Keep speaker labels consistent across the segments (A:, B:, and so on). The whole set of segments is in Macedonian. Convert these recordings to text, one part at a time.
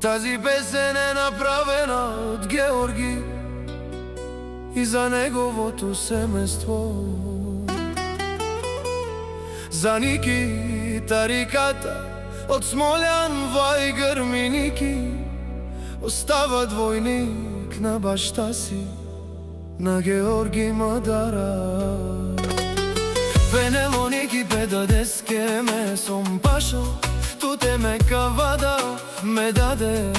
A: Тази песен е направена од Георги и за неговото семејство. За Ники Тариката од Смољан, Вајгар Миники, остава двојник на башта си, на Георги Мадара. Пенело Ники педадеске ме сом пашал, туте ме кавада ме даде,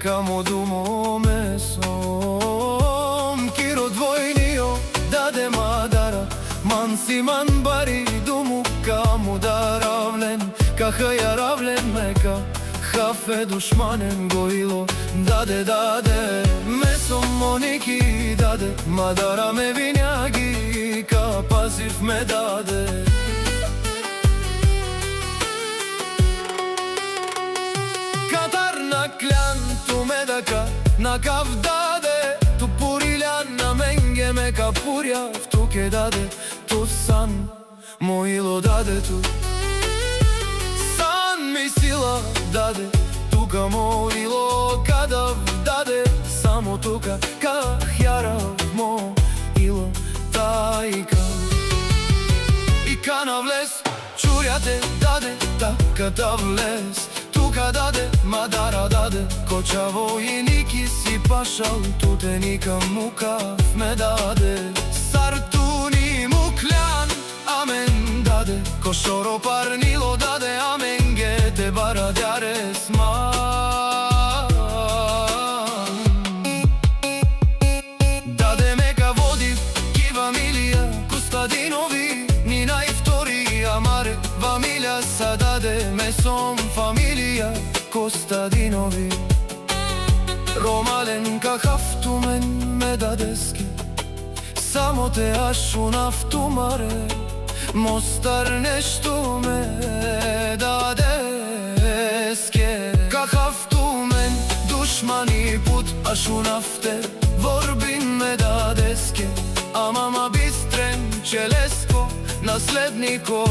A: камо думо ме сом. Киро двојнио даде Мадара, манси ман бари думу каму даравлен, каха јаравлен мека, хафе душманен гоило, даде ме сомо Ники даде, Мадара ме вињаги, ка пазив ме даде. Катар на клян ту медака на кав даде, ту пуриљан на менге ме капурја, ту ке даде, ту сан моило даде, ту сан ми сила даде, тука моило кадав даде, само тука ках јарав моило тајка. И кана влез чурјате даде, така да влез, тука даде, Мадара даде, кочаво и Ники си пашал, туте никам мукав ме даде. Сартуни му клян, амен даде, кошоро парнило даде, амен гете барадјаре сман. Даде мека води, Кива Милија, Костадинови, Нина и втори Амаре, Вамилја са даде, ме сом фамилија, Костадинови. Ромален кахавтумен ме дадески, само те ашу нафтумаре, Мостар нешто ме дадеске. Кахавтумен душмани пут ашу нафте, Ворбин ме дадеске, а мама бистрен челеско, наследнико.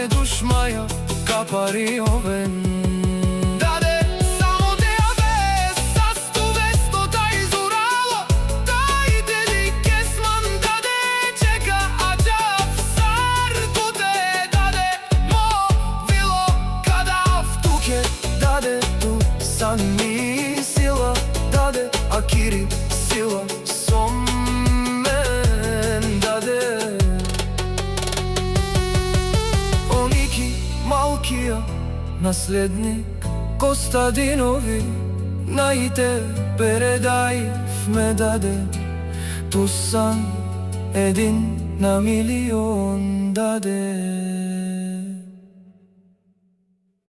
A: Душмаја капари овен даде, само те авес, састу весто тај зурало, тај деди кесман даде, чека аджав сар туте даде, мо вило кадав туке даде, ту сан ми сила даде, акири сила сом мен даде. Малкија, наследник Костадинови, наите передајв ме даде, ту сан 1 на милион даде.